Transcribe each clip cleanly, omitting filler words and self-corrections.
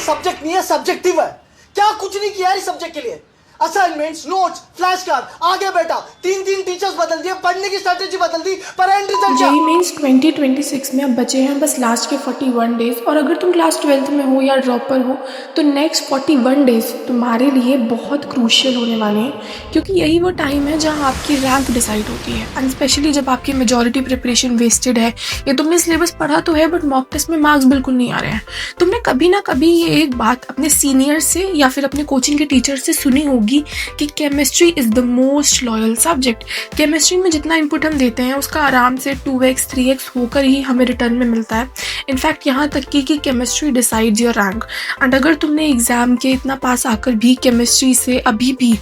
Subject नहीं है, subjective है। क्या कुछ नहीं किया है इस सब्जेक्ट के लिए? असाइनमेंट्स, नोट्स, फ्लैश कार्ड, आगे बेटा 3 टीचर्स बदल दिए, पढ़ने की स्ट्रेटेजी बदल दी, पर एंड रिजल्ट जेईई मेंस 2026 में अब बचे हैं बस लास्ट के 41 डेज। और अगर तुम क्लास 12th में हो या ड्रॉपर हो तो नेक्स्ट 41 डेज तुम्हारे लिए बहुत क्रूशियल होने वाले हैं, क्योंकि यही वो टाइम है जहां आपकी रैंक डिसाइड होती है। एंड स्पेशली जब आपकी मेजॉरिटी प्रिपरेशन वेस्टेड है या तुमने सिलेबस पढ़ा तो है बट मॉक टेस्ट में मार्क्स बिल्कुल नहीं आ रहे हैं। तुमने कभी ना कभी ये एक बात अपने सीनियर से या फिर अपने कोचिंग के टीचर से सुनी होगी कि chemistry is the most loyal subject. Chemistry में जितना इनपुट हम देते हैं उसका आराम से 2x 3x होकर ही हमें रिटर्न में मिलता है। इनफैक्ट यहाँ तक कि chemistry decides your rank. And अगर तुमने एग्जाम के इतना पास आकर भी केमिस्ट्री से अभी भी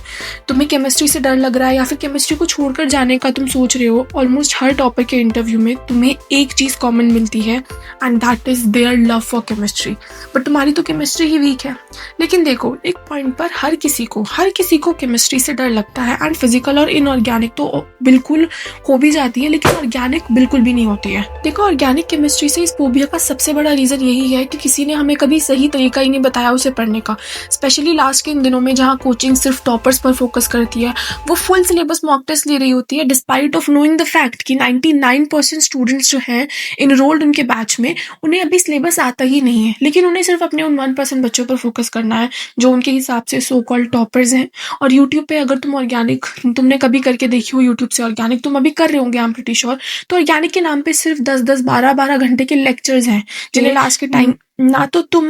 तुम्हें केमिस्ट्री से डर लग रहा है या फिर केमिस्ट्री को छोड़कर जाने का तुम सोच रहे हो, ऑलमोस्ट हर टॉपिक के इंटरव्यू में तुम्हें एक चीज़ कॉमन मिलती है and that is their love for chemistry. But तुम्हारी तो केमिस्ट्री ही वीक है। लेकिन देखो, एक पॉइंट पर हर किसी को केमिस्ट्री से डर लगता है। एंड फिजिकल और इनऑर्गेनिक तो बिल्कुल हो भी जाती है, लेकिन ऑर्गेनिक बिल्कुल भी नहीं होती है। देखो, ऑर्गेनिक केमिस्ट्री से इस फोबिया का सबसे बड़ा रीजन यही है कि किसी ने हमें कभी सही तरीका ही नहीं बताया उसे पढ़ने का। स्पेशली लास्ट के इन दिनों में जहाँ कोचिंग सिर्फ टॉपर्स पर फोकस करती है, वो फुल सिलेबस मॉक टेस्ट ले रही होती है despite of knowing the fact कि 99% स्टूडेंट्स जो हैं इनरोल्ड उनके बैच में, उन्हें अभी सिलेबस आता ही नहीं है। लेकिन उन्हें सिर्फ अपने उन 1% बच्चों पर फोकस करना है जो उनके हिसाब से सो कॉल्ड टॉपर्स हैं। और यूट्यूब पे अगर तुम ऑर्गेनिक तुमने कभी करके देखी हो यूट्यूब से ऑर्गेनिक, तुम अभी कर रहे होंगे आई एम प्रीटी श्योर, तो ऑर्गेनिक के नाम पे सिर्फ 10-10 12-12 घंटे के लेक्चर्स हैं जिन्हें लास्ट के टाइम ना तो तुम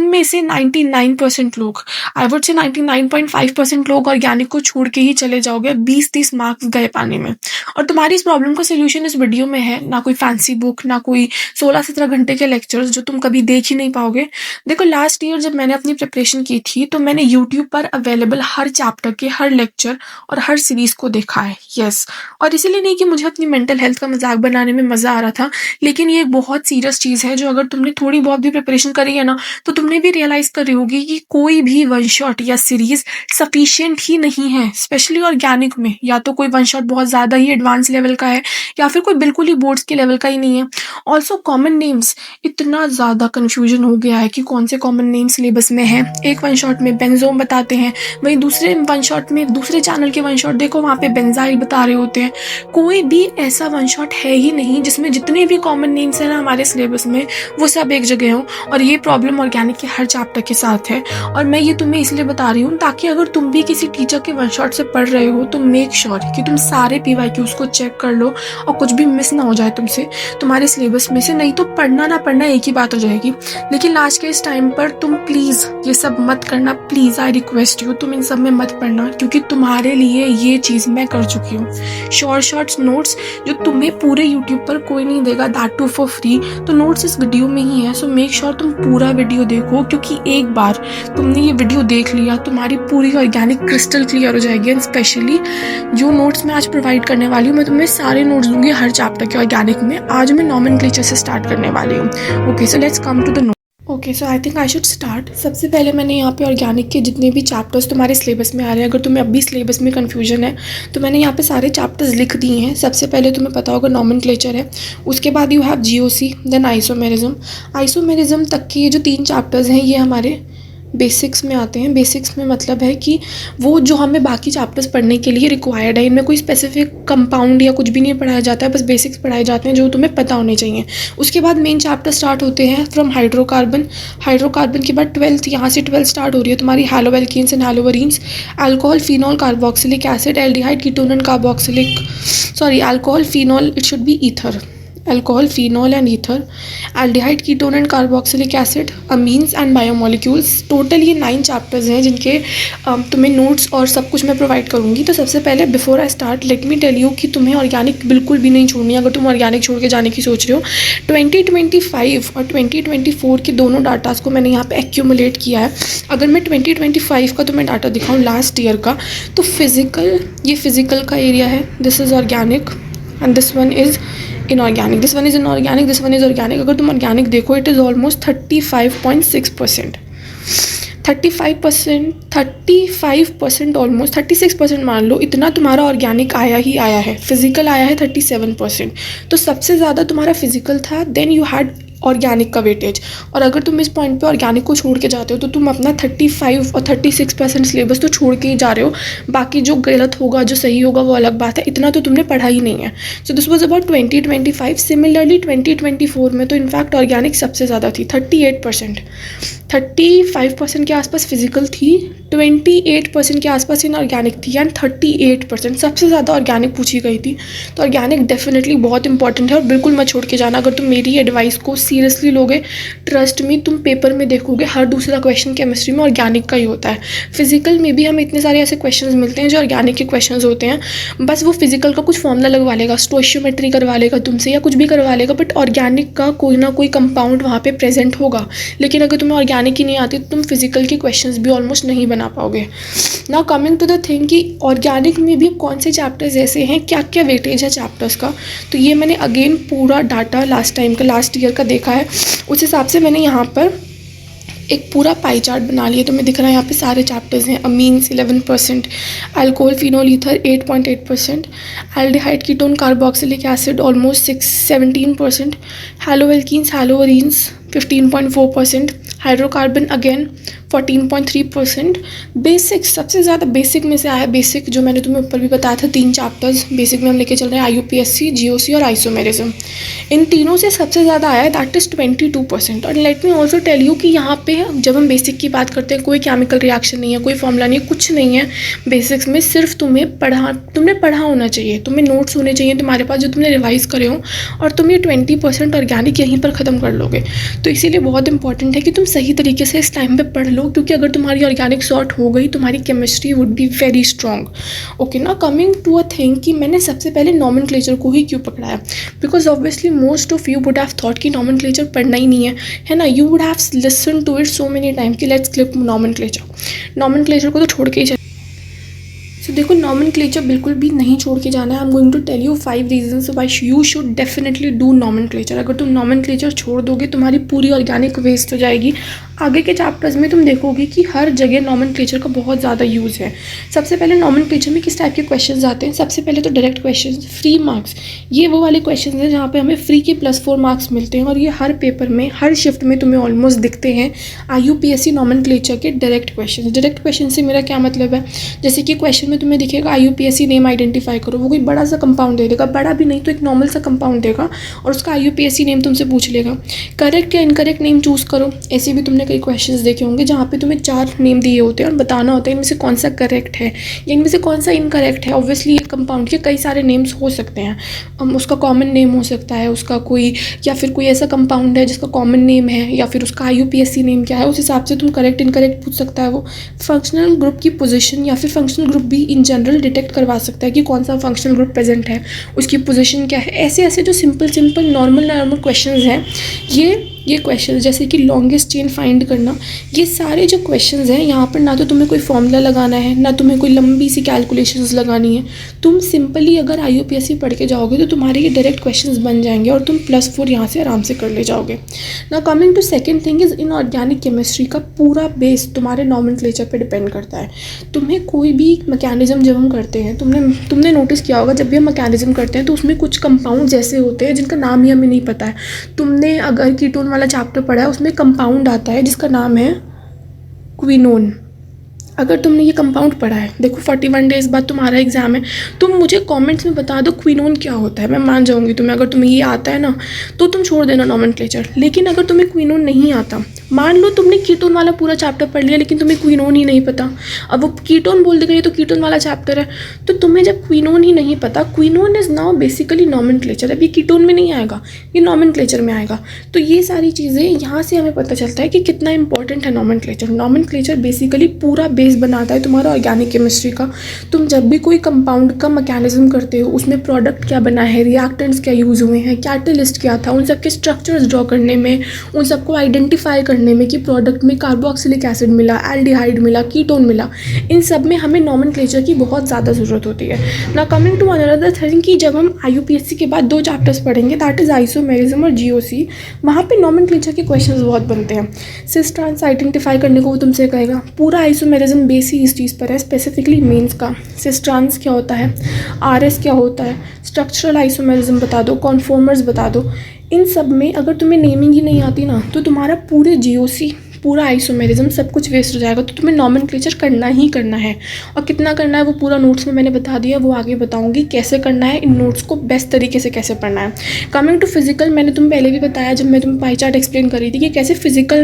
में से 99% लोग, आई वुड से 99.5% लोग ऑर्गेनिक को छोड़ के ही चले जाओगे। 20-30 मार्क्स गए पानी में। और तुम्हारी इस प्रॉब्लम का सोल्यूशन इस वीडियो में है, ना कोई फैंसी बुक, ना कोई 16-17 घंटे के लेक्चर्स जो तुम कभी देख ही नहीं पाओगे। देखो, लास्ट ईयर जब मैंने अपनी प्रिपरेशन की थी तो मैंने यूट्यूब पर अवेलेबल हर चैप्टर के हर लेक्चर और हर सीरीज को देखा है। यस, और इसीलिए नहीं कि मुझे अपनी मेंटल हेल्थ का मजाक बनाने में मजा आ रहा था, लेकिन ये एक बहुत सीरियस चीज है जो अगर तुमने थोड़ी बहुत भी प्रिपरेशन करी है ना तो तुमने भी रियलाइज कर रही होगी कि कोई भी वन शॉट या सीरीज सफिशिएंट ही नहीं है। स्पेशली ऑर्गेनिक में या तो कोई वन शॉट बहुत ज्यादा ही एडवांस लेवल का है या फिर कोई बिल्कुल ही बोर्ड्स के लेवल का ही नहीं है। ऑल्सो कॉमन नेम्स, इतना ज्यादा कंफ्यूजन हो गया है कि कौन से कॉमन नेम सिलेबस में है। एक वन शॉट में बेंजोम बताते हैं, वहीं दूसरे वन शॉट में दूसरे चैनल के वन शॉट देखो वहां पे बेंजाइल बता रहे होते हैं। कोई भी ऐसा वन शॉट है ही नहीं जिसमें जितने भी कॉमन नेम्स हैं ना हमारे सिलेबस में वो सब एक जगह हो। और ये प्रॉब्लम ऑर्गेनिक के हर चैप्टर के साथ है। और मैं ये तुम्हें इसलिए बता रही हूँ ताकि अगर तुम भी किसी टीचर के वन शॉट से पढ़ रहे हो तो मेक श्योर कि तुम सारे PYQs को चेक कर लो और कुछ भी मिस ना हो जाए तुमसे तुम्हारे सिलेबस में से। नहीं तो पढ़ना ना पढ़ना एक ही बात हो जाएगी। लेकिन लास्ट के इस टाइम पर तुम प्लीज ये सब मत करना, प्लीज आई रिक्वेस्ट यू, तुम इन सब में मत पढ़ना, क्योंकि तुम्हारे लिए ये चीज मैं कर चुकी हूँ। शॉर्ट्स नोट्स जो तुम्हें पूरे यूट्यूब पर कोई नहीं देगा, दैट टू फॉर फ्री, तो नोट्स इस वीडियो में ही है। सो मेक श्योर तुम पूरा वीडियो देखो, क्योंकि एक बार तुमने ये वीडियो देख लिया तुम्हारी पूरी ऑर्गेनिक क्रिस्टल क्लियर हो जाएगी। एंड स्पेशली जो नोट्स मैं आज प्रोवाइड करने वाली हूँ, मैं तुम्हें सारे नोट्स दूंगी हर चैप्टर के ऑर्गेनिक में। आज मैं नॉमेनक्लेचर से स्टार्ट करने वाली हूँ। Okay, so let's come to the note. Okay, so I think I should start. सबसे पहले मैंने यहाँ पे ऑर्गेनिक के जितने भी चैप्टर्स तुम्हारे सिलेबस में आ रहे हैं, अगर तुम्हें अभी सिलेबस में कन्फ्यूजन है तो मैंने यहाँ पे सारे चैप्टर्स लिख दिए हैं। सबसे पहले तुम्हें पता होगा नॉमेनक्लेचर है, उसके बाद you have GOC, then isomerism तक के ये जो 3 चैप्टर्स हैं ये हमारे बेसिक्स में आते हैं। बेसिक्स में मतलब है कि वो जो हमें बाकी चैप्टर्स पढ़ने के लिए रिक्वायर्ड है। इनमें कोई स्पेसिफिक कंपाउंड या कुछ भी नहीं पढ़ाया जाता है, बस बेसिक्स पढ़ाए जाते हैं जो तुम्हें पता होने चाहिए। उसके बाद मेन चैप्टर स्टार्ट होते हैं फ्रॉम हाइड्रोकार्बन के बाद 12th, यहाँ से 12th स्टार्ट हो रही है तुम्हारी haloalkanes and haloarenes, alcohol, phenol, carboxylic acid, aldehyde, ketone and alcohol, phenol, it should be ether, alcohol, phenol and ether, aldehyde, ketone and carboxylic acid, amines and biomolecules. Total ये 9 chapters हैं जिनके तुम्हें notes और सब कुछ मैं provide करूँगी। तो सबसे पहले before I start let me tell you कि तुम्हें ऑर्गेनिक बिल्कुल भी नहीं छोड़नी। अगर तुम ऑर्गेनिक छोड़ के जाने की सोच रहे हो, 2025 और 2024 के दोनों डाटास को मैंने यहाँ पे एक्यूमुलेट किया है। अगर मैं 2025 का तुम्हें डाटा दिखाऊँ लास्ट ईयर का, तो ये फिजिकल का एरिया है, this is organic and this one is inorganic, this one is inorganic, this one is organic. अगर तुम ऑर्गेनिक देखो, इट इज़ ऑलमोस्ट 35.6%, 35% ऑलमोस्ट 36% मान लो, इतना तुम्हारा ऑर्गेनिक आया ही आया है। फिजिकल आया है 37%, तो सबसे ज़्यादा तुम्हारा फिजिकल था। देन यू हैड ऑर्गेनिक का वेटेज। और अगर तुम इस पॉइंट पे ऑर्गेनिक को छोड़ के जाते हो तो तुम अपना 35 और 36% सिलेबस तो छोड़ के ही जा रहे हो। बाकी जो गलत होगा जो सही होगा वो अलग बात है, इतना तो तुमने पढ़ा ही नहीं है। So this was about 2025। Similarly 2024 में तो इनफैक्ट ऑर्गेनिक सबसे ज़्यादा थी, 38%। 35% के आसपास फिजिकल थी, 28% के आसपास इनऑर्गेनिक थी, एंड 38% सबसे ज़्यादा ऑर्गेनिक पूछी गई थी। तो ऑर्गेनिक डेफिनेटली बहुत इंपॉर्टेंट है और बिल्कुल मत छोड़ के जाना। अगर तुम मेरी एडवाइस को सीरियसली लोगे, ट्रस्ट मी, तुम पेपर में देखोगे हर दूसरा क्वेश्चन केमिस्ट्री में ऑर्गेनिक का ही होता है। फिजिकल में भी हमें इतने सारे ऐसे क्वेश्चन मिलते हैं जो ऑर्गेनिक के क्वेश्चन होते हैं, बस वो फिजिकल का कुछ फॉर्मूला लगवा लेगा, स्टोइशियोमेट्री करवा लेगा तुमसे या कुछ भी करवा लेगा, बट ऑर्गेनिक का कोई ना कोई कंपाउंड वहाँ पे प्रेजेंट होगा। लेकिन अगर तुम्हें ऑर्गेनिक ही नहीं आती तो तुम फिजिकल के क्वेश्चंस भी ऑलमोस्ट नहीं बना पाओगे। Now coming to the thing कि ऑर्गेनिक में भी कौन से चैप्टर्स ऐसे हैं, क्या क्या वेटेज है चैप्टर्स का, तो ये मैंने अगेन पूरा डाटा लास्ट टाइम का, लास्ट ईयर का देखा है। उस हिसाब से मैंने यहाँ पर एक पूरा पाई चार्ट बना लिया। तो मैं दिख रहा है यहाँ पे सारे चैप्टर्स हैं। Amines 11%, alcohol phenol ether 8.8%, aldehyde ketone carboxylic acid almost 17%, हैलोएल्कीन्स हैलोअरीन्स 15.4%, hydrocarbon again 14.3%। Basic सबसे ज़्यादा बेसिक में से आया, बेसिक जो मैंने तुम्हें ऊपर भी बताया था 3 चैप्टर्स बेसिक में हम लेके चल रहे हैं, IUPAC, GOC और आइसोमेरिज्म। इन तीनों से सबसे ज़्यादा आया है, दैट इज़ 22%। और let me also tell you कि यहाँ पे जब हम बेसिक की बात करते हैं कोई केमिकल रिएक्शन नहीं है, कोई फॉर्मूला नहीं है, कुछ नहीं है बेसिक्स में। सिर्फ तुमने पढ़ा होना चाहिए, तुम्हें नोट्स होने चाहिए तुम्हारे पास जो तुमने रिवाइज करे हो, और तुम ये 20% ऑर्गेनिक यहीं पर ख़त्म कर लोगे। तो इसीलिए बहुत इंपॉर्टेंट है कि तुम सही तरीके से इस टाइम पे पढ़ लो, क्योंकि अगर तुम्हारी ऑर्गेनिक सॉर्ट हो गई तुम्हारी chemistry would be very strong. Okay ना, कमिंग टू अ थिंग कि मैंने सबसे पहले नॉमेनक्लेचर को ही क्यों पकड़ाया, because obviously most of you would have thought कि नॉमेनक्लेचर पढ़ना ही नहीं है ना। You would have listen to it so many time कि लेट्स क्लिक नॉमेनक्लेचर को तो छोड़ के ही। सो देखो, नॉमेनक्लेचर बिल्कुल भी नहीं छोड़ के जाना है। I am going to tell you 5 reasons why you should definitely do nomenclature. अगर तुम नॉमेनक्लेचर छोड़ दोगे तुम्हारी पूरी ऑर्गेनिक वेस्ट हो जाएगी। आगे के चैप्टर्स में तुम देखोगे कि हर जगह नॉमेनक्लेचर का बहुत ज़्यादा यूज़ है। सबसे पहले नॉमेनक्लेचर में किस टाइप के क्वेश्चन आते हैं, सबसे पहले तो डायरेक्ट क्वेश्चन, फ्री मार्क्स। ये वो वाले क्वेश्चन हैं जहाँ पे हमें फ्री के +4 मार्क्स मिलते हैं, और ये हर पेपर में हर शिफ्ट में तुम्हें ऑलमोस्ट दिखते हैं। IUPAC नॉमेनक्लेचर के डायरेक्ट क्वेश्चन से मेरा क्या मतलब है, जैसे कि क्वेश्चन में तुम्हें दिखेगा IUPAC नेम आइडेंटिफाई करो, वो कोई बड़ा सा कंपाउंड दे देगा, बड़ा भी नहीं तो एक नॉर्मल सा कंपाउंड देगा और उसका IUPAC नेम तुमसे पूछ लेगा। करेक्ट या इनकरेक्ट नेम चूज़ करो। ऐसे भी तुमने कई क्वेश्चंस देखे होंगे जहाँ पे तुम्हें 4 नेम दिए होते हैं और बताना होता है इनमें से कौन सा करेक्ट है या इनमें से कौन सा इनकरेक्ट है। ऑब्वियसली ये कंपाउंड के कई सारे नेम्स हो सकते हैं, उसका कॉमन नेम हो सकता है उसका कोई, या फिर कोई ऐसा कंपाउंड है जिसका कॉमन नेम है, या फिर उसका IUPAC नेम क्या है, उस हिसाब से तुम करेक्ट इनकरेक्ट पूछ सकता है। वो फंक्शनल ग्रुप की पोजीशन या फिर फंक्शनल ग्रुप भी इन जनरल डिटेक्ट करवा सकता है कि कौन सा फंक्शनल ग्रुप प्रेजेंट है, उसकी पोजीशन क्या है। ऐसे ऐसे जो सिंपल नॉर्मल क्वेश्चंस हैं, ये क्वेश्चन जैसे कि लॉन्गेस्ट चेन फाइंड करना, ये सारे जो क्वेश्चंस हैं यहाँ पर ना तो तुम्हें कोई फॉर्मूला लगाना है ना तुम्हें कोई लंबी सी कैलकुलेशंस लगानी है। तुम सिंपली अगर IUPAC पढ़ के जाओगे तो तुम्हारे ये डायरेक्ट क्वेश्चंस बन जाएंगे और तुम +4 यहाँ से आराम से कर ले जाओगे। Now coming to second thing is inorganic chemistry का पूरा बेस तुम्हारे नॉमेनक्लेचर पे डिपेंड करता है। तुम्हें कोई भी मैकेनिज्म जब हम करते हैं, तुमने नोटिस किया होगा जब भी हम मैकेनिज्म करते हैं तो उसमें कुछ कंपाउंड्स ऐसे होते हैं जिनका नाम ही हमें नहीं पता है। तुमने अगर कीटोन वाला चैप्टर पढ़ा है उसमें कंपाउंड आता है जिसका नाम है क्विनोन। अगर तुमने ये कंपाउंड पढ़ा है, देखो 41 डेज बाद तुम्हारा एग्जाम है, तुम मुझे कमेंट्स में बता दो क्विनोन क्या होता है, मैं मान जाऊंगी तुम्हें। अगर तुम्हें ये आता है ना तो तुम छोड़ देना नॉमेनक्लेचर। लेकिन अगर तुम्हें क्विनोन नहीं आता, मान लो तुमने कीटोन वाला पूरा चैप्टर पढ़ लिया लेकिन तुम्हें क्विनोन ही नहीं पता, अब वो कीटोन बोल देगा ये तो कीटोन वाला चैप्टर है, तो तुम्हें जब क्विनोन ही नहीं पता, quinone is now basically nomenclature. अब ये कीटोन में नहीं आएगा, ये नॉमेनक्लेचर में आएगा। तो ये सारी चीज़ें यहाँ से हमें पता चलता है कि कितना इंपॉर्टेंट है नॉमेनक्लेचर। नॉमेनक्लेचर बेसिकली पूरा बेस बनाता है तुम्हारा ऑर्गेनिक केमिस्ट्री का। तुम जब भी कोई कंपाउंड का मैकेनिज्म करते हो, उसमें प्रोडक्ट क्या बना है, रिएक्टेंट्स क्या यूज़ हुए हैं, कैटलिस्ट क्या था, उन सब के स्ट्रक्चर्स ड्रॉ करने में, उन सबको आइडेंटिफाई करने में कि प्रोडक्ट में कार्बोक्सिलिक एसिड मिला, एल्डिहाइड मिला, कीटोन मिला, इन सब में हमें नॉमेनक्लेचर की बहुत ज़्यादा ज़रूरत होती है। ना कमिंग टू अनदर थिंग कि जब हम IUPAC के बाद 2 चैप्टर्स पढ़ेंगे, दैट इज़ आइसोमेरिज्म और GOC, वहाँ पे नॉमेनक्लेचर के क्वेश्चंस बहुत बनते हैं। सिस ट्रांस आइडेंटिफाई करने को वो तुमसे कहेगा। पूरा आइसोमेरिज्म बेस ही इस चीज़ पर है, स्पेसिफिकली मेंस का। सिस ट्रांस क्या होता है, RS क्या होता है, स्ट्रक्चरल आइसोमेरिज्म बता दो, कॉन्फॉर्मर्स बता दो। इन सब में अगर तुम्हें नेमिंग ही नहीं आती ना तो तुम्हारा पूरे जीओसी, पूरा आइसोमेरिज्म सब कुछ वेस्ट हो जाएगा। तो तुम्हें नॉमेनक्लेचर करना ही करना है, और कितना करना है वो पूरा नोट्स में मैंने बता दिया, वो आगे बताऊंगी कैसे करना है, इन नोट्स को बेस्ट तरीके से कैसे पढ़ना है। कमिंग टू फिजिकल, मैंने तुम्हें पहले भी बताया जब मैं तुम्हें पाई चार्ट एक्सप्लेन कर रही थी कि कैसे फिजिकल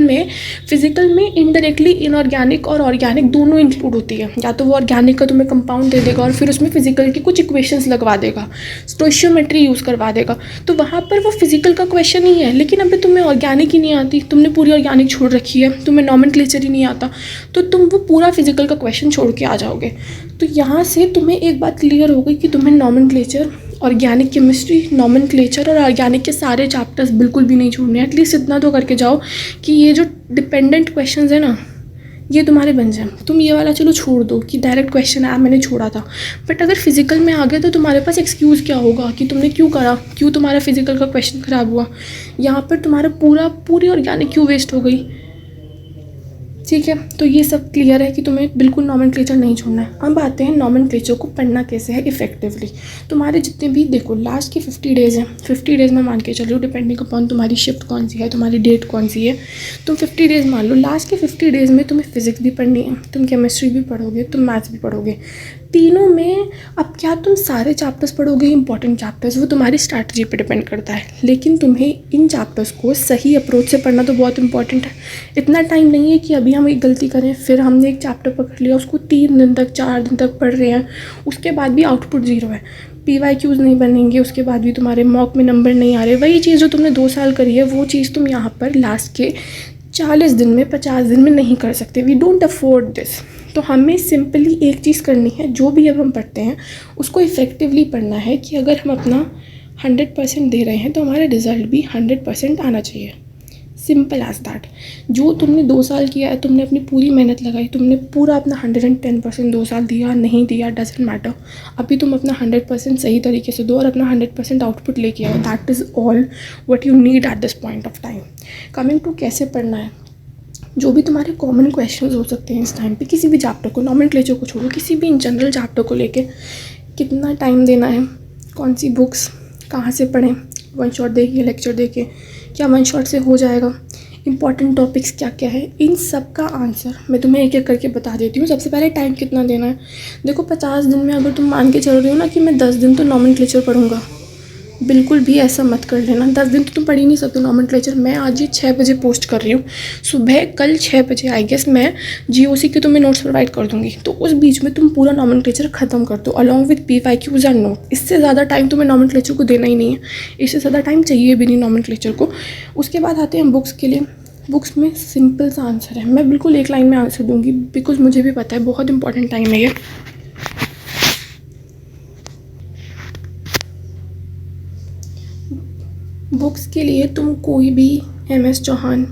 में इनडायरेक्टली इनऑर्गेनिक और ऑर्गेनिक दोनों इंक्लूड होती है। या तो वो ऑर्गेनिक का तुम्हें कंपाउंड दे देगा और फिर उसमें फिजिकल की कुछ इक्वेशंस लगवा देगा, स्टोइशियोमेट्री यूज़ करवा देगा, तो वहाँ पर वो फिजिकल का क्वेश्चन ही है। लेकिन अभी तुम्हें ऑर्गेनिक ही नहीं आती, तुमने पूरी ऑर्गेनिक छोड़ रखी है, तुम्हें नॉमेनक्लेचर ही नहीं आता, तो तुम वो पूरा फिजिकल का क्वेश्चन छोड़ के आ जाओगे। तो यहाँ से तुम्हें एक बात क्लियर हो गई कि तुम्हें नॉमेनक्लेचर, ऑर्गेनिक केमिस्ट्री, नॉमेनक्लेचर और ऑर्गेनिक के सारे चैप्टर्स बिल्कुल भी नहीं छोड़ने। एटलीस्ट इतना तो करके जाओ कि ये जो डिपेंडेंट क्वेश्चंस है ना ये तुम्हारे बन जाए। तुम ये वाला चलो छोड़ दो कि डायरेक्ट क्वेश्चन आया मैंने छोड़ा था, बट अगर फिजिकल में आ गया तो तुम्हारे पास एक्सक्यूज़ क्या होगा कि तुमने क्यों करा, क्यों तुम्हारा फिजिकल का क्वेश्चन ख़राब हुआ, यहाँ पर तुम्हारा पूरी ऑर्गेनिक क्यों वेस्ट हो गई। ठीक है, तो ये सब क्लियर है कि तुम्हें बिल्कुल नॉमेनक्लेचर नहीं छोड़ना है। अब आते हैं नॉमेनक्लेचर को पढ़ना कैसे है इफेक्टिवली। तुम्हारे जितने भी देखो लास्ट के 50 डेज़ हैं, 50 डेज़ में मान के चलो, डिपेंडिंग अपॉन तुम्हारी शिफ्ट कौन सी है, तुम्हारी डेट कौन सी है, तुम 50 डेज़ मान लो। लास्ट के 50 डेज़ में तुम्हें फिजिक्स भी पढ़नी है, तुम केमिस्ट्री भी पढ़ोगे, तुम मैथ्स भी पढ़ोगे, तीनों में। अब क्या तुम सारे चैप्टर्स पढ़ोगे, इंपॉर्टेंट चैप्टर्स, वो तुम्हारी स्ट्रैटेजी पे डिपेंड करता है। लेकिन तुम्हें इन चैप्टर्स को सही अप्रोच से पढ़ना तो बहुत इंपॉर्टेंट है। इतना टाइम नहीं है कि अभी हम एक गलती करें, फिर हमने एक चैप्टर पकड़ लिया, उसको 3 दिन तक 4 दिन तक पढ़ रहे हैं, उसके बाद भी आउटपुट 0 है, PYQs नहीं बनेंगे, उसके बाद भी तुम्हारे मॉक में नंबर नहीं आ रहे। वही चीज़ जो तुमने 2 साल करी है वो चीज़ तुम यहाँ पर लास्ट के 40 दिन में, 50 दिन में नहीं कर सकते। We don't afford this. तो हमें सिंपली एक चीज़ करनी है, जो भी अब हम पढ़ते हैं उसको इफ़ेक्टिवली पढ़ना है कि अगर हम अपना 100% दे रहे हैं तो हमारा रिज़ल्ट भी 100% आना चाहिए। Simple as that. जो तुमने 2 साल किया है, तुमने अपनी पूरी मेहनत लगाई, तुमने पूरा अपना 110% 2 साल दिया, नहीं दिया डजंट मैटर। अभी तुम अपना 100% सही तरीके से दो और अपना 100% आउटपुट लेके आओ। That is all what you need at this point of time. Coming to कैसे पढ़ना है, जो भी तुम्हारे कॉमन क्वेश्चंस हो सकते हैं इस टाइम पे, किसी भी चैप्टर को, नॉमेनक्लेचर को छोड़ो, किसी भी इन जनरल चैप्टर को लेके कितना टाइम देना है, कौन सी बुक्स, कहाँ से पढ़ें, वन शॉट देखिए, लेक्चर देखिए, क्या वन शॉट से हो जाएगा, इंपॉर्टेंट टॉपिक्स क्या क्या है, इन सब का आंसर मैं तुम्हें एक एक करके बता देती हूँ। सबसे पहले टाइम कितना देना है। देखो 50 दिन में अगर तुम मान के चल रहे हो ना कि मैं 10 दिन तो नॉमेनक्लेचर पढ़ूंगा, बिल्कुल भी ऐसा मत कर लेना। 10 दिन तो तुम पढ़ ही नहीं सकते नॉमेनक्लेचर। मैं आज ही 6 बजे पोस्ट कर रही हूँ, सुबह कल 6 बजे आई गेस मैं GOC के तुम्हें नोट्स प्रोवाइड कर दूँगी। तो उस बीच में तुम पूरा नॉमेनक्लेचर ख़त्म कर दो along with PYQs and note. इससे ज़्यादा टाइम तुम्हें नॉमेनक्लेचर को देना ही नहीं है, इससे ज़्यादा टाइम चाहिए भी नहीं नॉमेनक्लेचर को। उसके बाद आते हैं बुक्स के लिए। बुक्स में सिंपल सा आंसर है, मैं बिल्कुल एक लाइन में आंसर दूँगी बिकॉज मुझे भी पता है बहुत इंपॉर्टेंट टाइम है ये। बुक्स के लिए तुम कोई भी MS चौहान,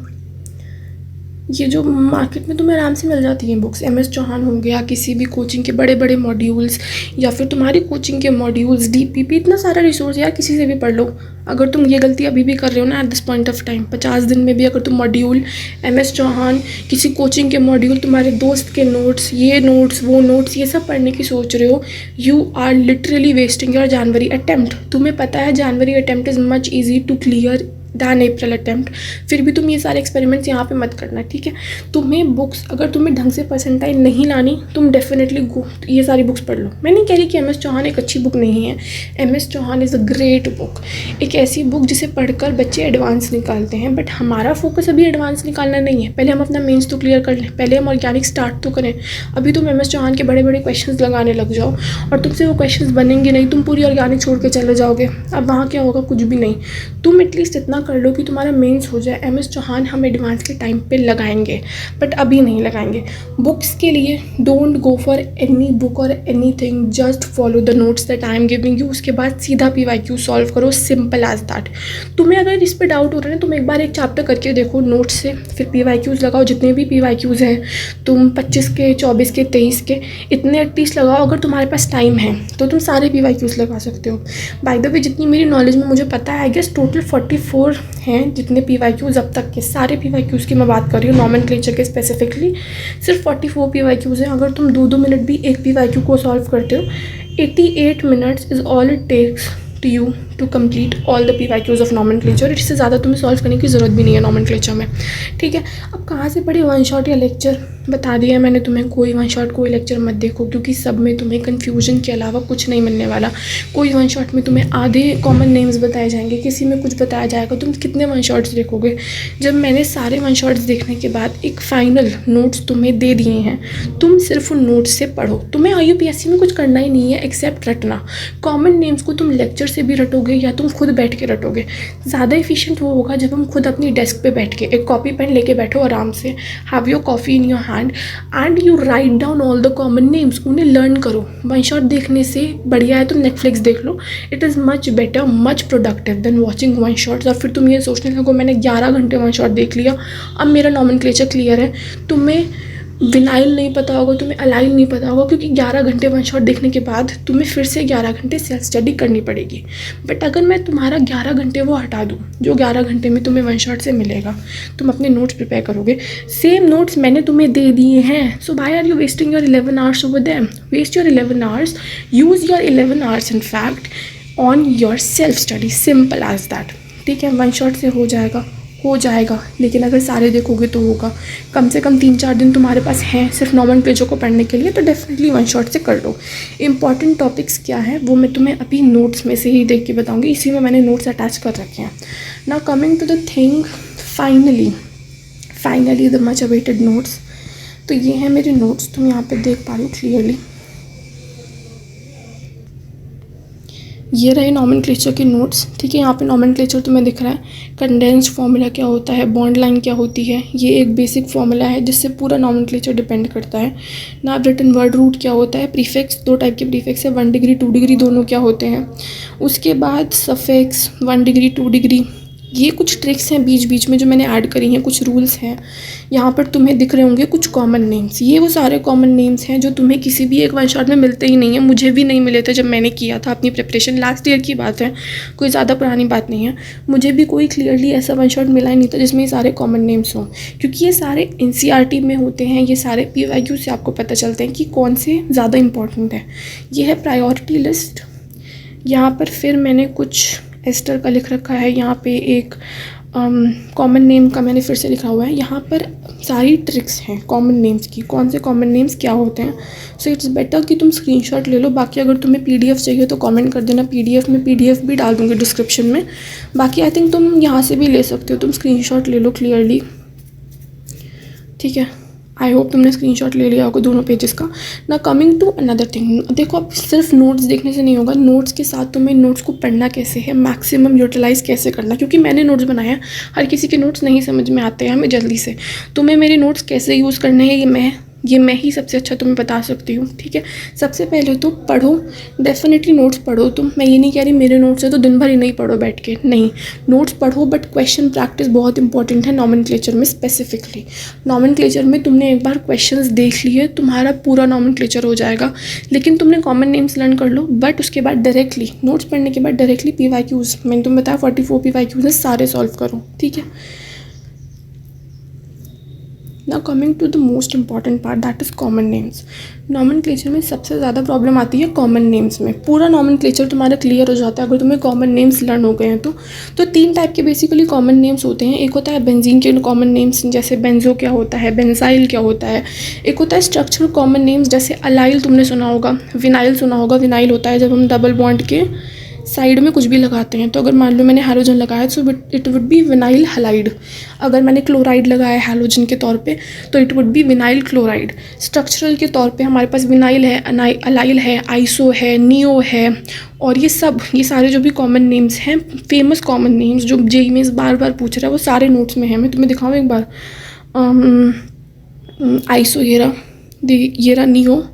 ये जो मार्केट में तुम्हें आराम से मिल जाती हैं बुक्स, MS चौहान हो गया, किसी भी कोचिंग के बड़े बड़े मॉड्यूल्स या फिर तुम्हारी कोचिंग के मॉड्यूल्स, DPP, इतना सारा रिसोर्स यार किसी से भी पढ़ लो। अगर तुम ये गलती अभी भी कर रहे हो ना eight this point of time, 50 दिन में भी अगर तुम मॉड्यूल, MS चौहान, किसी कोचिंग के मॉड्यूल, तुम्हारे दोस्त के नोट्स, ये नोट्स वो नोट्स, ये सब पढ़ने की सोच रहे हो, you are literally wasting your January attempt. तुम्हें पता है January attempt is much easy to clear than April attempt, फिर भी तुम ये सारे एक्सपेरिमेंट्स यहाँ पे मत करना, ठीक है। तुम्हें बुक्स, अगर तुम्हें ढंग से परसेंटाइल नहीं लानी, तुम डेफिनेटली ये सारी बुक्स पढ़ लो। मैं नहीं कह रही कि MS चौहान एक अच्छी बुक नहीं है, MS Chauhan is a great book, एक ऐसी बुक जिसे पढ़कर बच्चे एडवांस निकालते हैं। बट हमारा फोकस अभी एडवांस निकालना नहीं है, पहले हम अपना मेंस तो क्लियर कर लें, पहले हम ऑर्गेनिक स्टार्ट तो करें। अभी तुम MS चौहान के बड़े बड़े क्वेश्चन लगाने लग जाओ और तुमसे वो क्वेश्चन बनेंगे नहीं, तुम पूरी ऑर्गेनिक छोड़ के चले जाओगे। अब वहाँ क्या होगा, कुछ भी नहीं। तुम एटलीस्ट इतना कर लो कि तुम्हारा मेंस हो जाए। MS चौहान हम एडवांस के टाइम पे लगाएंगे बट अभी नहीं लगाएंगे। बुक्स के लिए don't go for any book और anything, just follow the notes that I am giving you. उसके बाद सीधा PYQ सॉल्व करो, सिंपल एज दैट। तुम्हें अगर इस पर डाउट हो रहा है तुम एक बार एक चैप्टर करके देखो नोट्स से, फिर PYQs लगाओ, जितने भी PYQs हैं तुम 25 के, 24 के, 23 के, इतने एटलीस्ट लगाओ। अगर तुम्हारे पास टाइम है तो तुम सारे PYQs लगा सकते हो। बाय द वे जितनी मेरी नॉलेज में मुझे पता है, आई गेस टोटल 44 हैं जितने PYQs अब तक के, सारे PYQs की मैं बात कर रही हूँ, नॉमेनक्लेचर के स्पेसिफिकली सिर्फ 44 PYQs हैं। अगर तुम 2-2 मिनट भी एक PYQ को सॉल्व करते हो, 88 minutes is all it takes to you to complete all the PYQs of nomenclature. इससे ज़्यादा तुम्हें सॉल्व करने की ज़रूरत भी नहीं है नॉमेनक्लेचर में, ठीक है। अब कहाँ से पढ़े, वन शॉट या लेक्चर, बता दिया मैंने तुम्हें, कोई वन शॉट कोई लेक्चर मत देखो, क्योंकि सब में तुम्हें कन्फ्यूजन के अलावा कुछ नहीं मिलने वाला। कोई वन शॉट में तुम्हें आधे कॉमन नेम्स बताए जाएंगे, किसी में कुछ बताया जाएगा, तुम कितने वन शॉट्स देखोगे। जब मैंने सारे वन शॉट्स देखने के बाद एक फाइनल नोट्स तुम्हें दे दिए हैं, तुम सिर्फ उन नोट्स से पढ़ो। तुम्हें IUPAC में कुछ करना ही नहीं है एक्सेप्ट रटना। कॉमन नेम्स को तुम लेक्चर से भी रटोगे या तुम खुद बैठ के रटोगे। ज़्यादा एफिशिएंट वो होगा जब हम खुद अपनी डेस्क पे बैठ के एक कॉपी पेन लेके बैठो आराम से, have your coffee in your hand and you write down all the common names, उन्हें लर्न करो। वन शॉट देखने से बढ़िया है तुम नेटफ्लिक्स देख लो, it is much better, much productive than watching one shots. और फिर तुम ये सोचने लगो मैंने 11 घंटे वन शॉट देख लिया, अब मेरा नॉमेनक्लेचर क्लियर है। तुम्हें विनाइल नहीं पता होगा, तुम्हें अलाइल नहीं पता होगा, क्योंकि 11 घंटे वन शॉट देखने के बाद तुम्हें फिर से 11 घंटे सेल्फ स्टडी करनी पड़ेगी। बट अगर मैं तुम्हारा 11 घंटे वो हटा दूँ जो 11 घंटे में तुम्हें वन शॉट से मिलेगा, तुम अपने नोट्स प्रिपेयर करोगे, सेम नोट्स मैंने तुम्हें दे दिए हैं। So why are you wasting your 11 hours over them? Waste your 11 hours, use your 11 hours in fact on your self study, simple as that, ठीक है। वन शॉट से हो जाएगा, लेकिन अगर सारे देखोगे तो होगा। कम से कम 3-4 दिन तुम्हारे पास हैं सिर्फ नॉमेनक्लेचर को पढ़ने के लिए, तो डेफिनेटली वन शॉट से कर लो। इंपॉर्टेंट टॉपिक्स क्या है वो मैं तुम्हें अभी नोट्स में से ही देख के बताऊंगी, इसी में मैंने नोट्स अटैच कर रखे हैं। Now coming to the thing, finally the much awaited notes. तो ये हैं मेरे नोट्स, तुम यहाँ पे देख पा रहे हो क्लियरली। ये रहे नॉमेनक्लेचर के नोट्स, ठीक है। यहाँ पे नॉमेनक्लेचर तुम्हें दिख रहा है, कंडेंस्ड फार्मूला क्या होता है, बॉन्ड लाइन क्या होती है, ये एक बेसिक फार्मूला है जिससे पूरा नॉमेनक्लेचर डिपेंड करता है। नाउ रिटन वर्ड रूट क्या होता है, प्रीफिक्स, 2 टाइप के प्रीफिक्स है, 1 डिग्री 2 डिग्री दोनों क्या होते हैं। उसके बाद सफिक्स, 1 डिग्री 2 डिग्री, ये कुछ ट्रिक्स हैं बीच बीच में जो मैंने ऐड करी हैं, कुछ रूल्स हैं। यहाँ पर तुम्हें दिख रहे होंगे कुछ कॉमन नेम्स, ये वो सारे कॉमन नेम्स हैं जो तुम्हें किसी भी एक वन शॉट में मिलते ही नहीं है। मुझे भी नहीं मिले थे जब मैंने किया था अपनी प्रिपरेशन, लास्ट ईयर की बात है, कोई ज़्यादा पुरानी बात नहीं है। मुझे भी कोई क्लियरली ऐसा वन शॉट मिला ही नहीं था जिसमें ये सारे कॉमन नेम्स हों, क्योंकि ये सारे NCERT में होते हैं, ये सारे PYQ से आपको पता चलते हैं कि कौन से ज़्यादा इंपॉर्टेंट है। ये है प्रायोरिटी लिस्ट। यहाँ पर फिर मैंने कुछ एस्टर का लिख रखा है, यहाँ पे एक कॉमन नेम का मैंने फिर से लिखा हुआ है। यहाँ पर सारी ट्रिक्स हैं कॉमन नेम्स की, कौन से कॉमन नेम्स क्या होते हैं। सो इट्स बेटर कि तुम स्क्रीनशॉट ले लो। बाकी अगर तुम्हें PDF चाहिए तो कमेंट कर देना, PDF भी डाल दूँगी डिस्क्रिप्शन में। बाकी आई थिंक तुम यहाँ से भी ले सकते हो, तुम स्क्रीनशॉट ले लो क्लियरली, ठीक है। आई होप तुमने स्क्रीनशॉट ले लिया होगा दोनों पेजेस का। ना कमिंग टू अनदर थिंग, देखो अब सिर्फ नोट्स देखने से नहीं होगा, नोट्स के साथ तुम्हें नोट्स को पढ़ना कैसे है, मैक्सिमम यूटिलाइज़ कैसे करना। क्योंकि मैंने नोट्स बनाए हैं, हर किसी के नोट्स नहीं समझ में आते हैं हमें जल्दी से। तुम्हें मेरे नोट्स कैसे यूज़ करने हैं ये मैं ही सबसे अच्छा तुम्हें बता सकती हूँ, ठीक है। सबसे पहले तो पढ़ो, डेफिनेटली नोट्स पढ़ो तुम। मैं ये नहीं कह रही मेरे नोट्स है तो दिन भर ही नहीं पढ़ो बैठ के, नहीं, नोट्स पढ़ो, बट क्वेश्चन प्रैक्टिस बहुत इंपॉर्टेंट है नॉमेनक्लेचर में स्पेसिफिकली। नॉमेनक्लेचर में तुमने एक बार क्वेश्चंस देख लिए, तुम्हारा पूरा नॉमेनक्लेचर हो जाएगा। लेकिन तुमने कॉमन नेम्स लर्न कर लो, बट उसके बाद डायरेक्टली नोट्स पढ़ने के बाद डायरेक्टली PYQs, मैंने तुम्हें बताया 44 PYQs सारे सॉल्व करो, ठीक है। Now coming to the most important part, that is common names. Nomenclature में सबसे ज़्यादा प्रॉब्लम आती है कॉमन नेम्स में। पूरा नॉमेनक्लेचर तुम्हारा क्लियर हो जाता है अगर तुम्हें कॉमन नेम्स लर्न हो गए हैं तो 3 टाइप के बेसिकली कॉमन नेम्स होते हैं। एक होता है बेंजीन के कॉमन नेम्स, जैसे बेंजो क्या होता है, बेंजाइल क्या होता है। एक होता है स्ट्रक्चरल कॉमन नेम्स, जैसे अलाइल तुमने सुना होगा, विनाइल सुना होगा। विनाइल होता है जब हम डबल बॉन्ड के साइड में कुछ भी लगाते हैं, तो अगर मान लो मैंने हैलोजन लगाया तो it would be vinyl halide. अगर मैंने क्लोराइड लगाया हैलोजन के तौर पे तो it would be vinyl chloride. Structural के तौर पे हमारे पास विनाइल है, अलाइल है, आइसो है, नियो है, और ये सारे जो भी कॉमन नेम्स हैं, फेमस कॉमन नेम्स जो JEE में बार बार पूछ रहा है, वो सारे नोट्स में है। मैं तुम्हें दिखाऊँ एक बार, आइसो ये रहा नियो,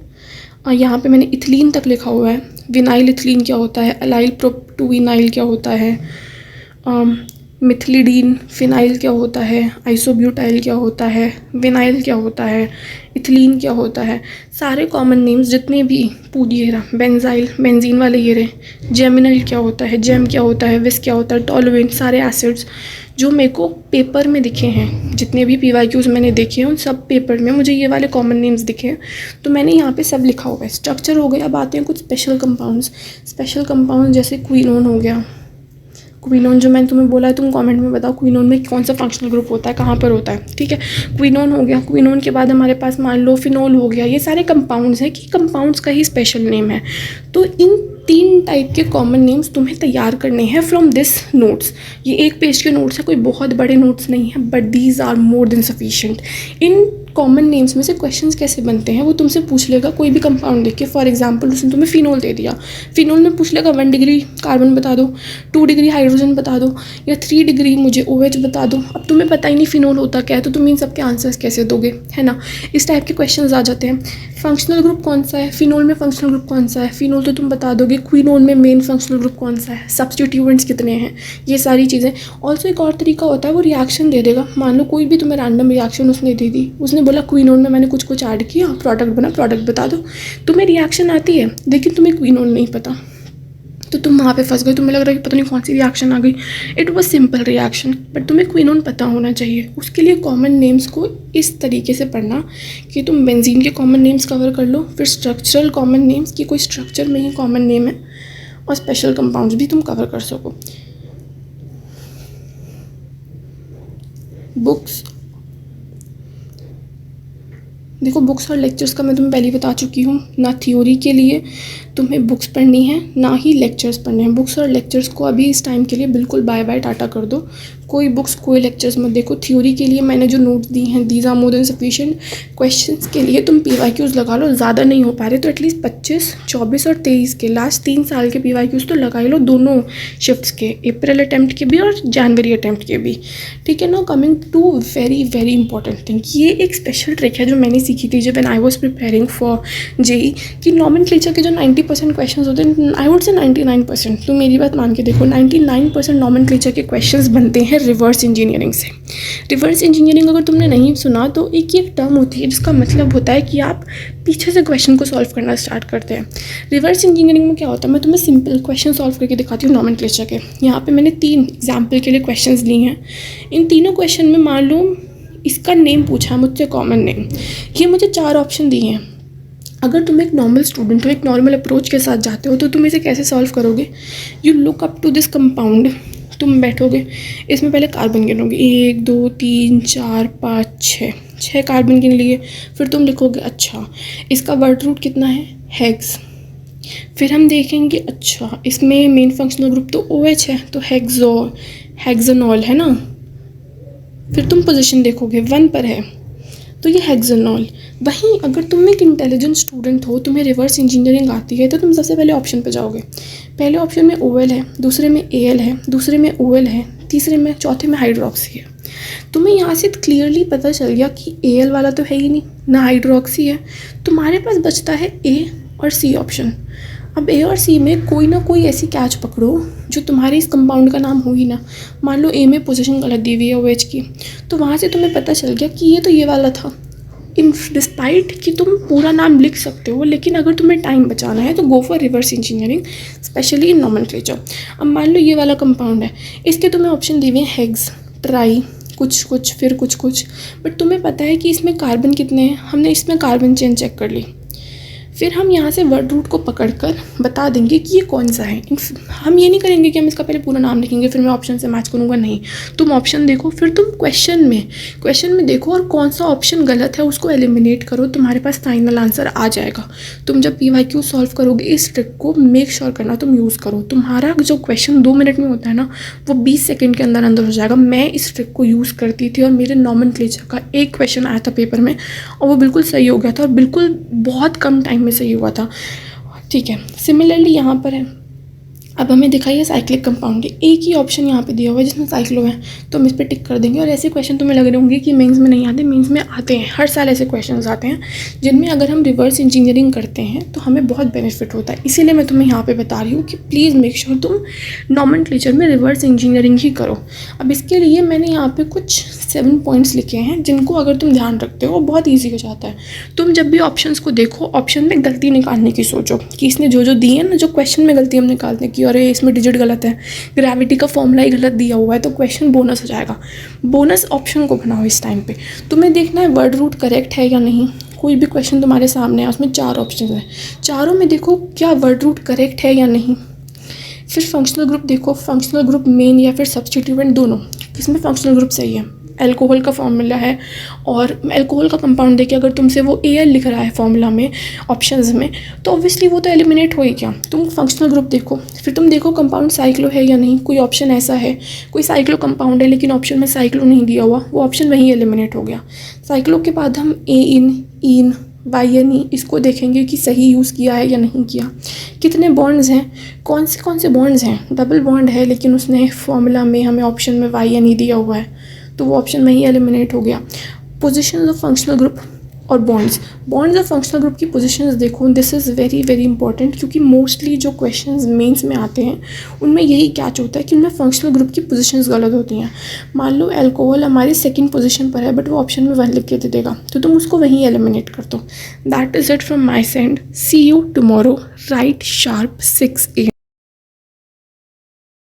यहाँ पे मैंने इथिलीन तक लिखा हुआ है। विनाइल इथिलीन क्या होता है, अलाइल प्रोपटोविनाइल क्या होता है, मिथिलिडीन फिनाइल क्या होता है, आइसोब्यूटाइल क्या होता है, विनाइल क्या होता है, इथिलीन क्या होता है। सारे कॉमन नेम्स जितने भी ये रहा, बेंजाइल बेंजीन वाले ये रहे, जेमिनल क्या होता है, जेम क्या होता है, विस क्या होता है, टॉलुएंट, सारे एसिड्स जो मेरे को पेपर में दिखे हैं, जितने भी PYQs मैंने देखे हैं उन सब पेपर में मुझे ये वाले कॉमन नेम्स दिखे हैं, तो मैंने यहाँ पे सब लिखा हुआ है। स्ट्रक्चर हो गया। अब आते हैं कुछ स्पेशल कंपाउंड्स जैसे क्विनोन हो गया, क्विनोन जो मैंने तुम्हें बोला है, तुम कमेंट में बताओ क्विनोन में कौन सा फंक्शनल ग्रुप होता है, कहाँ पर होता है, ठीक है। क्विनोन हो गया, क्विनोन के बाद हमारे पास मान लो फिनोल हो गया। ये सारे कंपाउंड्स हैं कि कंपाउंड्स का ही स्पेशल नेम है। तो इन 3 टाइप के कॉमन नेम्स तुम्हें तैयार करने हैं फ्रॉम दिस नोट्स। ये एक पेज के नोट्स है, कोई बहुत बड़े नोट्स नहीं है, but these are more than sufficient. इन कॉमन नेम्स में से क्वेश्चंस कैसे बनते हैं वो तुमसे पूछ लेगा कोई भी कंपाउंड देख के। फॉर एग्जांपल उसने तुम्हें फिनोल दे दिया, फिनोल में पूछ लेगा 1 डिग्री कार्बन बता दो, 2 डिग्री हाइड्रोजन बता दो, या 3 डिग्री मुझे OH बता दो। अब तुम्हें पता ही नहीं फिनोल होता क्या है, तो तुम इन सब के आंसर्स कैसे दोगे, है ना। इस टाइप के क्वेश्चंस आ जाते हैं। फंक्शनल ग्रुप कौन सा है, फिनोल में फंक्शनल ग्रुप कौन सा है, फिनोल तो तुम बता दोगे, क्विनोल में मेन फंक्शनल ग्रुप कौन सा है, सब्स्टिट्यूएंट्स कितने हैं, ये सारी चीज़ें। ऑल्सो एक और तरीका होता है, वो रिएक्शन दे देगा। मान लो कोई भी तुम्हें रैंडम रिएक्शन उसने दे दी, उसने बोला क्विनोल में मैंने कुछ कुछ ऐड किया, प्रोडक्ट बना, प्रोडक्ट बता दो। तुम्हें रिएक्शन आती है लेकिन तुम्हें क्विनोल नहीं पता, तो तुम वहाँ पे फंस गए। तुम्हें लग रहा है कि पता नहीं कौन सी रिएक्शन आ गई, it was simple reaction, but तुम्हें क्विनोन पता होना चाहिए। उसके लिए कॉमन नेम्स को इस तरीके से पढ़ना कि तुम बेंजीन के कॉमन नेम्स कवर कर लो, फिर स्ट्रक्चरल कॉमन नेम्स की कोई स्ट्रक्चर में ही कॉमन नेम है, और स्पेशल कंपाउंड्स भी तुम कवर कर सको। बुक्स देखो, बुक्स और लेक्चर्स का मैं तुम्हें पहले ही बता चुकी हूँ। ना थ्योरी के लिए तुम्हें बुक्स पढ़नी है, ना ही लेक्चर्स पढ़ने हैं। बुक्स और लेक्चर्स को अभी इस टाइम के लिए बिल्कुल बाय बाय टाटा कर दो। कोई बुक्स कोई लेक्चर्स मत देखो। थ्योरी के लिए मैंने जो नोट्स दी हैं these are more than sufficient. Questions के लिए तुम PYQs लगा लो, ज़्यादा नहीं हो पा रहे तो एटलीस्ट 25, 24 और 23 के लास्ट 3 साल के PYQs तो लगा ही लो, दोनों शिफ्ट्स के, अप्रैल अटैम्प्ट के भी और जनवरी अटैम्प्ट के भी, ठीक है ना। Coming to very very important thing, ये एक स्पेशल ट्रिक है जो मैंने सीखी थी जब I was preparing for JEE, कि नॉमेनक्लेचर के जो 90% क्वेश्चन होते हैं, आई वुड से 99%, तो मेरी बात मान के देखो, 99% नॉमेनक्लेचर के क्वेश्चंस बनते हैं रिवर्स इंजीनियरिंग से। रिवर्स इंजीनियरिंग अगर तुमने नहीं सुना तो एक टर्म होती है जिसका मतलब होता है कि आप पीछे से क्वेश्चन को सॉल्व करना स्टार्ट करते हैं। रिवर्स इंजीनियरिंग में क्या होता है, मैं तुम्हें सिंपल क्वेश्चन सॉल्व करके दिखाती हूँ नॉमेनक्लेचर के। यहाँ पे मैंने 3 एग्जाम्पल के लिए क्वेश्चंस लिए हैं। इन तीनों क्वेश्चन में मान लो इसका नेम पूछा है मुझसे, कॉमन नेम। ये मुझे 4 ऑप्शन दिए हैं। अगर तुम एक नॉर्मल स्टूडेंट हो, एक नॉर्मल अप्रोच के साथ जाते हो, तो तुम इसे कैसे सॉल्व करोगे। You look up to this compound, तुम बैठोगे, इसमें पहले कार्बन गिनोगे, 1 2 3 4 5 6 कार्बन गिन लिए। फिर तुम लिखोगे अच्छा इसका वर्ड रूट कितना है, हेक्स। फिर हम देखेंगे अच्छा इसमें मेन फंक्शनल ग्रुप तो OH है, तो हेक्सानॉल है ना। फिर तुम पोजीशन देखोगे 1 पर है, तो ये हेक्सानॉल। वहीं अगर तुम एक इंटेलिजेंट स्टूडेंट हो, तुम्हें रिवर्स इंजीनियरिंग आती है, तो तुम सबसे पहले ऑप्शन पे जाओगे। पहले ऑप्शन में OL है, दूसरे में AL है, दूसरे में OL है, तीसरे में, चौथे में हाइड्रोक्सी है। तुम्हें यहाँ से क्लियरली पता चल गया कि AL वाला तो है ही नहीं, ना हाइड्रोक्सी है। तुम्हारे पास बचता है A और C ऑप्शन। अब A और C में कोई ना कोई ऐसी कैच पकड़ो जो तुम्हारे इस कंपाउंड का नाम हो ही ना। मान लो A में पोजीशन गलत दी हुई है OH की, तो वहाँ से तुम्हें पता चल गया कि ये तो ये वाला था। इन डिस्पाइट कि तुम पूरा नाम लिख सकते हो, लेकिन अगर तुम्हें टाइम बचाना है तो go for reverse engineering, specially in nomenclature. अब मान लो ये वाला कंपाउंड है, इसके तुम्हें ऑप्शन दिए हुए हैं हेक्स, ट्राई, कुछ कुछ, फिर कुछ कुछ, बट तुम्हें पता है कि इसमें कार्बन कितने हैं। हमने इसमें कार्बन चेन चेक कर ली। फिर हम यहाँ से वर्ड रूट को पकड़कर बता देंगे कि ये कौन सा है। हम ये नहीं करेंगे कि हम इसका पहले पूरा नाम लिखेंगे फिर मैं ऑप्शन से मैच करूँगा, नहीं। तुम ऑप्शन देखो, फिर तुम क्वेश्चन में देखो और कौन सा ऑप्शन गलत है उसको एलिमिनेट करो, तुम्हारे पास फाइनल आंसर आ जाएगा। तुम जब PYQ सॉल्व करोगे इस ट्रिक को मेक श्योर करना तुम यूज़ करो। तुम्हारा जो क्वेश्चन 2 मिनट में होता है ना, वो 20 सेकेंड के अंदर अंदर हो जाएगा। मैं इस ट्रिक को यूज़ करती थी और मेरे नॉमेनक्लेचर का एक क्वेश्चन आया था पेपर में और वो बिल्कुल सही हो गया था और बिल्कुल बहुत कम टाइम में सही हुआ था, ठीक है। सिमिलरली यहाँ पर है, अब हमें दिखाइए साइक्लिक कंपाउंड, एक ही ऑप्शन यहाँ पे दिया हुआ है जिसमें साइक्लो है, तो हम इस पर टिक कर देंगे। और ऐसे क्वेश्चन तुम्हें लग रहे होंगे कि मेंस में नहीं आते, मेंस में आते हैं। हर साल ऐसे क्वेश्चंस आते हैं जिनमें अगर हम रिवर्स इंजीनियरिंग करते हैं तो हमें बहुत बेनिफिट होता है। इसीलिए मैं तुम्हें यहाँ पे बता रही हूँ कि प्लीज़ मेक श्योर तुम नॉमेनक्लेचर में रिवर्स इंजीनियरिंग ही करो। अब इसके लिए मैंने यहाँ पर कुछ 7 पॉइंट्स लिखे हैं जिनको अगर तुम ध्यान रखते हो बहुत ईजी हो जाता है। तुम जब भी ऑप्शंस को देखो, ऑप्शन में गलती निकालने की सोचो कि इसने जो दिए हैं ना, जो क्वेश्चन में गलती हम निकालने की, अरे इसमें डिजिट गलत है, ग्रेविटी का फॉर्मूला ही गलत दिया हुआ है, तो क्वेश्चन बोनस हो जाएगा। बोनस ऑप्शन को बनाओ इस टाइम पे। तुम्हें देखना है वर्ड रूट करेक्ट है या नहीं। कोई भी क्वेश्चन तुम्हारे सामने है, उसमें 4 ऑप्शन है, चारों में देखो क्या वर्ड रूट करेक्ट है या नहीं। फिर फंक्शनल ग्रुप देखो, फंक्शनल ग्रुप मेन या फिर सब्स्टिट्यूएंट दोनों, इसमें फंक्शनल ग्रुप सही है। अल्कोहल का फॉर्मूला है और अल्कोहल का कंपाउंड देखिए, अगर तुमसे वो Al लिख रहा है फॉर्मूला में ऑप्शंस में, तो ऑब्वियसली वो तो एलिमिनेट हो ही गया। तुम फंक्शनल ग्रुप देखो, फिर तुम देखो कंपाउंड साइक्लो है या नहीं। कोई ऑप्शन ऐसा है, कोई साइक्लो कंपाउंड है लेकिन ऑप्शन में साइक्लो नहीं दिया हुआ, वो ऑप्शन वहीं एलिमिनेट हो गया। साइक्लो के बाद हम इन YNE इसको देखेंगे कि सही यूज़ किया है या नहीं किया। कितने बॉन्ड्स हैं, कौन से बॉन्ड्स हैं। डबल बॉन्ड है लेकिन उसने फॉर्मूला में हमें ऑप्शन में YNE दिया हुआ है, तो वो ऑप्शन में ही एलिमिनेट हो गया। पोजीशंस ऑफ फंक्शनल ग्रुप और बॉन्ड्स ऑफ फंक्शनल ग्रुप की पोजीशंस देखो, this is very very important, क्योंकि मोस्टली जो क्वेश्चंस मेंस में आते हैं उनमें यही कैच होता है कि उनमें फंक्शनल ग्रुप की पोजीशंस गलत होती हैं। मान लो अल्कोहल हमारी सेकंड पोजीशन पर है बट वो ऑप्शन में 1 लिख के दे देगा, तो तुम उसको वहीं एलिमिनेट कर दो। That is it from my send. See you tomorrow right sharp 6 AM।